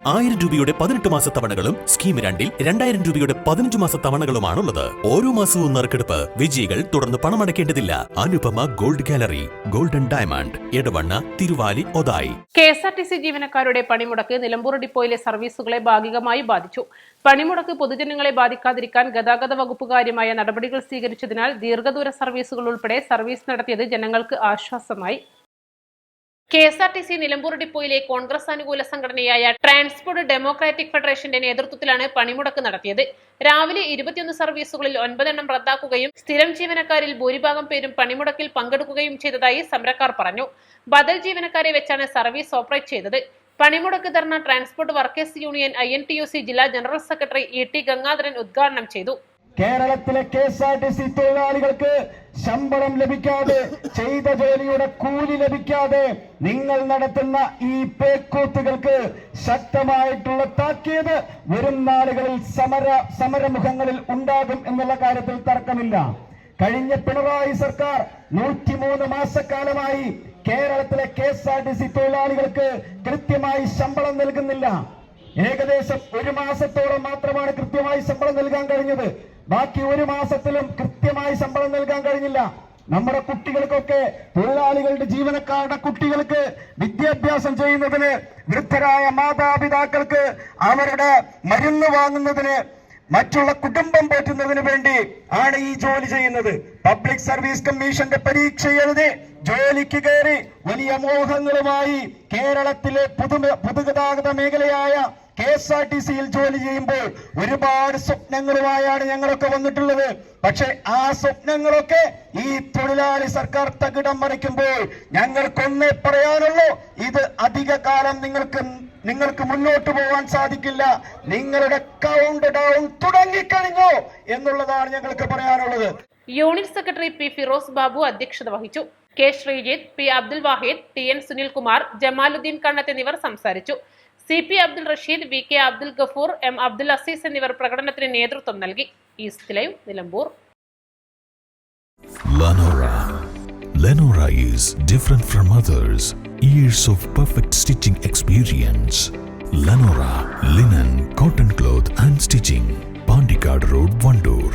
1000 രൂപയുടെ 18 മാസ തവണകളും സ്കീം 2-ൽ 2000 രൂപയുടെ 15 മാസ തവണകളുമാണുള്ളത്. ഓരോ മാസവും നറുക്കെടുപ്പ്. വിജയികൾ തുടർന്ന് പണമടയ്ക്കേണ്ടതില്ല. Anupama gold gallery, golden diamond, Edavanna, Thiruvali, Othayi. KSRTC ജീവനക്കാരുടെ പണിമുടക്ക് നിലമ്പൂർ ഡിപ്പോയിലെ സർവീസുകളെ ഭാഗികമായി ബാധിച്ചു. പണിമുടക്ക് പൊതുജനങ്ങളെ ബാധിക്കാതിരിക്കാൻ ഗതാഗത വകുപ്പ് കാര്യമായ നടപടികൾ സ്വീകരിച്ചതിനാൽ ദീർഘദൂര സർവീസുകൾ ഉൾപ്പെടെ സർവീസ് നടത്തിയത് ജനങ്ങൾക്ക് ആശ്വാസമായി. KSRTC നിലമ്പൂർ ഡിപ്പോയിലെ കോൺഗ്രസ് അനുകൂല സംഘടനയായ ട്രാൻസ്പോർട്ട് ഡെമോക്രാറ്റിക് ഫെഡറേഷന്റെ നേതൃത്വത്തിലാണ് പണിമുടക്ക് നടത്തിയത്. രാവിലെ 21 സർവീസുകളിൽ 9 എണ്ണം റദ്ദാക്കുകയും സ്ഥിരം ജീവനക്കാരിൽ ഭൂരിഭാഗം പേരും പണിമുടക്കിൽ പങ്കെടുക്കുകയും ചെയ്തതായി സമരക്കാർ പറഞ്ഞു. ബദൽ ജീവനക്കാരെ വെച്ചാണ് സർവീസ് ഓപ്പറേറ്റ് ചെയ്തത്. പണിമുടക്ക് ധർണ ട്രാൻസ്പോർട്ട് വർക്കേഴ്സ് യൂണിയൻ INTUC ജില്ലാ ജനറൽ സെക്രട്ടറി ET ഗംഗാധരൻ ഉദ്ഘാടനം ചെയ്തു. കേരളത്തിലെ KSRTC തൊഴിലാളികൾക്ക് ശമ്പളം ലഭിക്കാതെ, ചെയ്ത ജോലിയുടെ കൂലി ലഭിക്കാതെ നിങ്ങൾ നടത്തുന്ന ഈ പേക്കൂത്തുകൾക്ക് ശക്തമായിട്ടുള്ള താക്കീത് വരും നാളുകളിൽ സമരമുഖങ്ങളിൽ ഉണ്ടാകും എന്നുള്ള കാര്യത്തിൽ തർക്കമില്ല. കഴിഞ്ഞ പിണറായി സർക്കാർ 103 മാസക്കാലമായി കേരളത്തിലെ KSRTC തൊഴിലാളികൾക്ക് കൃത്യമായി ശമ്പളം നൽകുന്നില്ല. ഏകദേശം 1 മാസത്തോളം മാത്രമാണ് കൃത്യമായി ശമ്പളം നൽകാൻ കഴിഞ്ഞത്. ബാക്കി 1 മാസത്തിലും കൃത്യമായി ശമ്പളം നൽകാൻ കഴിഞ്ഞില്ല. നമ്മുടെ കുട്ടികൾക്കൊക്കെ, തൊഴിലാളികളുടെ ജീവനക്കാരുടെ കുട്ടികൾക്ക് വിദ്യാഭ്യാസം ചെയ്യുന്നതിന്, വൃദ്ധരായ മാതാപിതാക്കൾക്ക് അവരുടെ മരുന്ന് വാങ്ങുന്നതിന്, മറ്റുള്ള കുടുംബം പോറ്റുന്നതിന് വേണ്ടി ആണ് ഈ ജോലി ചെയ്യുന്നത്. പബ്ലിക് സർവീസ് കമ്മീഷന്റെ പരീക്ഷ എഴുതി ജോലിക്ക് കയറി വലിയ മോഹങ്ങളുമായി കേരളത്തിലെ പൊതുഗതാഗത മേഖലയായ KSRTCയിൽ ജോലി ചെയ്യുമ്പോൾ ഒരുപാട് സ്വപ്നങ്ങളുമായാണ് ഞങ്ങളൊക്കെ വന്നിട്ടുള്ളത്. പക്ഷെ ആ സ്വപ്നങ്ങളൊക്കെ ഈ തൊഴിലാളി സർക്കാർ തകിടം മറിക്കുമ്പോൾ ഞങ്ങൾക്കൊന്നേ പറയാനുള്ളൂ, ഇത് അധിക കാലം നിങ്ങൾക്ക് മുന്നോട്ട് പോകാൻ സാധിക്കില്ല. നിങ്ങളുടെ കൗണ്ട് ഡൗൺ തുടങ്ങിക്കഴിഞ്ഞു എന്നുള്ളതാണ് ഞങ്ങൾക്ക് പറയാനുള്ളത്. Unit secretary P Firoz Babu അധ്യക്ഷത വഹിച്ചു. K ശ്രീജിത്ത്, P അബ്ദുൽ വാഹിദ്, TN സുനിൽകുമാർ, ജമാലുദ്ദീൻ കണ്ണത്ത് എന്നിവർ സംസാരിച്ചു. CP Abdul Rasheed, VK Abdul Gafoor, M Abdul Azeez എന്നിവർ പ്രകടനത്തിന് നേതൃത്വം നൽകി. East live, Nilambur. Lenora is different from others. Years of perfect stitching experience. Lenora linen, cotton cloth and stitching. Pandikad Road, Vandoor.